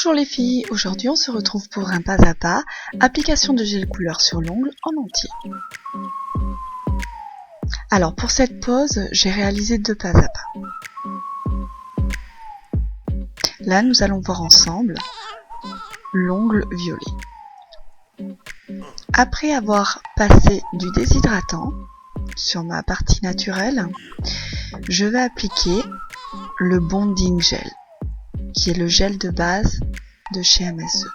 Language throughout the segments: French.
Bonjour les filles, aujourd'hui on se retrouve pour un pas à pas, application de gel couleur sur l'ongle en entier. Alors pour cette pose, j'ai réalisé 2 pas à pas. Là nous allons voir ensemble l'ongle violet. Après avoir passé du déshydratant sur ma partie naturelle, je vais appliquer le bonding gel, qui est le gel de base de chez MSE.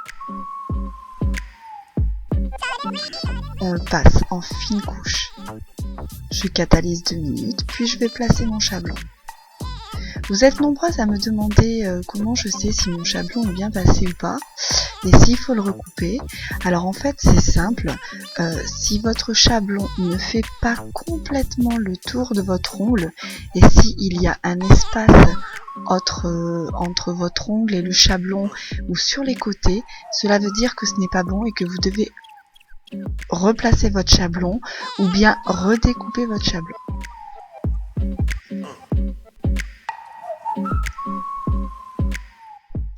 On le passe en fine couche. Je catalyse 2 minutes, puis je vais placer mon chablon. Vous êtes nombreuses à me demander comment je sais si mon chablon est bien passé ou pas, et s'il faut le recouper. Alors en fait c'est simple, si votre chablon ne fait pas complètement le tour de votre ongle, et s'il y a un espace entre votre ongle et le chablon ou sur les côtés, cela veut dire que ce n'est pas bon et que vous devez replacer votre chablon ou bien redécouper votre chablon.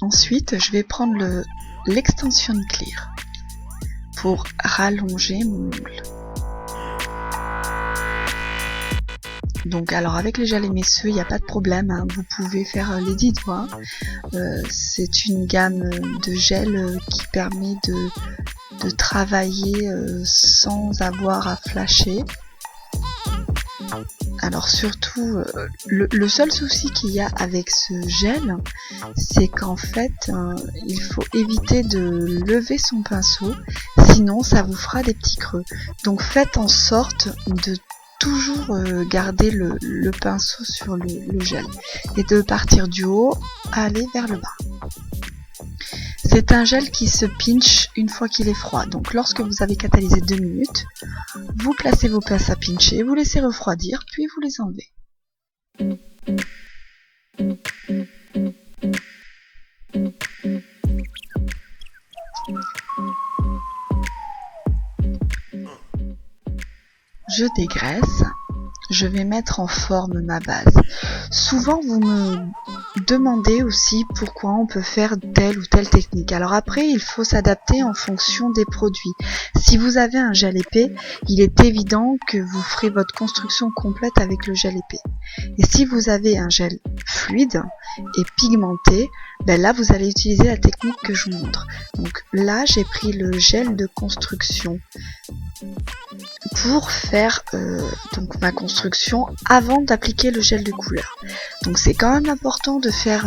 Ensuite, je vais prendre l'extension clear pour rallonger mon ongle. Donc alors avec les gels MSE, il n'y a pas de problème, hein, vous pouvez faire les 10 doigts. C'est une gamme de gel qui permet de travailler sans avoir à flasher. Alors surtout, le seul souci qu'il y a avec ce gel, c'est qu'en fait, il faut éviter de lever son pinceau, sinon ça vous fera des petits creux. Donc faites en sorte de toujours garder le pinceau sur le gel et de partir du haut, aller vers le bas. C'est un gel qui se pinch une fois qu'il est froid. Donc lorsque vous avez catalysé 2 minutes, vous placez vos pinces à pincher, vous laissez refroidir, puis vous les enlevez. Je dégraisse. Je vais mettre en forme ma base. Souvent vous me demandez aussi pourquoi on peut faire telle ou telle technique. Alors après il faut s'adapter en fonction des produits. Si vous avez un gel épais, il est évident que vous ferez votre construction complète avec le gel épais. Et si vous avez un gel fluide et pigmenté, ben là vous allez utiliser la technique que je vous montre. Donc là j'ai pris le gel de construction pour faire donc ma construction avant d'appliquer le gel de couleur. Donc c'est quand même important de faire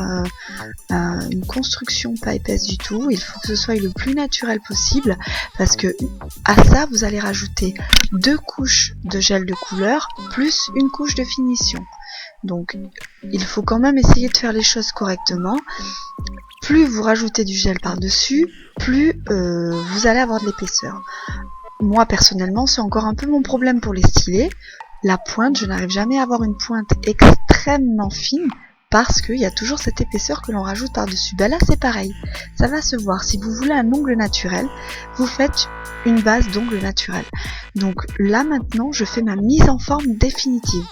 une construction pas épaisse du tout. Il faut que ce soit le plus naturel possible, parce que à ça vous allez rajouter 2 couches de gel de couleur plus une couche de finition. Donc il faut quand même essayer de faire les choses correctement. Plus vous rajoutez du gel par dessus, plus vous allez avoir de l'épaisseur. Moi personnellement c'est encore un peu mon problème pour les stylés. La pointe, je n'arrive jamais à avoir une pointe extrêmement fine parce qu'il y a toujours cette épaisseur que l'on rajoute par dessus. Ben là c'est pareil, ça va se voir. Si vous voulez un ongle naturel, vous faites une base d'ongle naturel. Donc là maintenant je fais ma mise en forme définitive.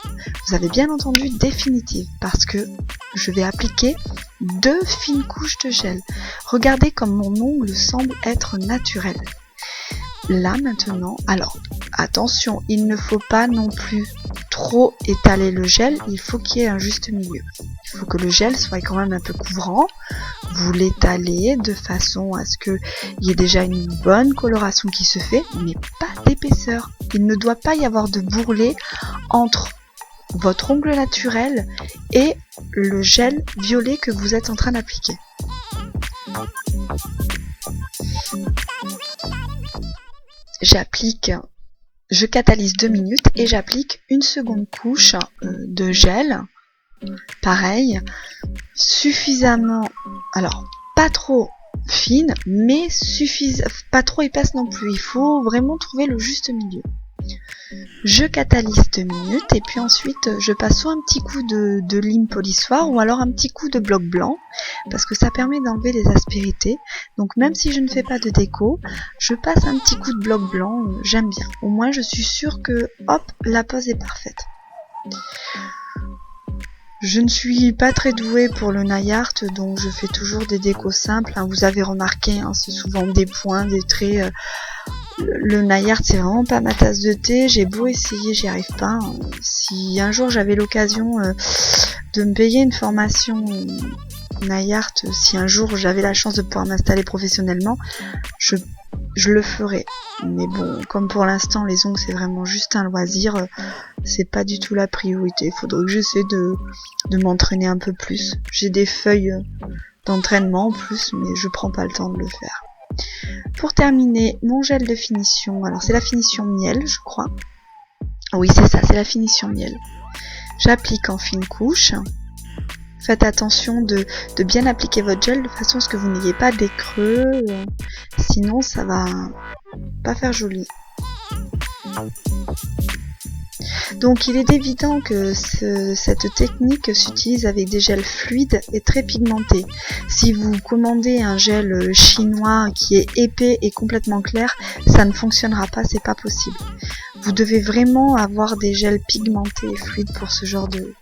Vous avez bien entendu définitive, parce que je vais appliquer 2 fines couches de gel. Regardez comme mon ongle semble être naturel. Là maintenant, alors attention, il ne faut pas non plus trop étaler le gel, il faut qu'il y ait un juste milieu. Il faut que le gel soit quand même un peu couvrant. Vous l'étalez de façon à ce qu'il y ait déjà une bonne coloration qui se fait, mais pas d'épaisseur. Il ne doit pas y avoir de bourrelet entre votre ongle naturel et le gel violet que vous êtes en train d'appliquer. Je catalyse 2 minutes et j'applique une seconde couche de gel. Pareil, suffisamment, alors pas trop fine, mais pas trop épaisse non plus. Il faut vraiment trouver le juste milieu. Je catalyse 2 minutes et puis ensuite je passe soit un petit coup de lime polissoir ou alors un petit coup de bloc blanc, parce que ça permet d'enlever les aspérités. Donc même si je ne fais pas de déco, je passe un petit coup de bloc blanc, j'aime bien. Au moins je suis sûre que hop, la pose est parfaite. Je ne suis pas très douée pour le nail art, donc je fais toujours des décos simples. Vous avez remarqué, c'est souvent des points, des traits. Le nail art, c'est vraiment pas ma tasse de thé. J'ai beau essayer, j'y arrive pas. Si un jour j'avais l'occasion de me payer une formation nail art, si un jour j'avais la chance de pouvoir m'installer professionnellement, je le ferai. Mais bon, comme pour l'instant les ongles c'est vraiment juste un loisir, c'est pas du tout la priorité. Il faudrait que j'essaie de m'entraîner un peu plus. J'ai des feuilles d'entraînement en plus, mais je prends pas le temps de le faire. Pour terminer, mon gel de finition, alors c'est la finition miel je crois. Oui c'est ça, c'est la finition miel. J'applique en fine couche. Faites attention de bien appliquer votre gel de façon à ce que vous n'ayez pas des creux, sinon ça va pas faire joli. Donc il est évident que cette technique s'utilise avec des gels fluides et très pigmentés. Si vous commandez un gel chinois qui est épais et complètement clair, ça ne fonctionnera pas, c'est pas possible. Vous devez vraiment avoir des gels pigmentés et fluides pour ce genre de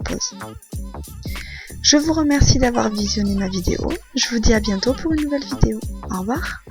pose. Je vous remercie d'avoir visionné ma vidéo. Je vous dis à bientôt pour une nouvelle vidéo. Au revoir.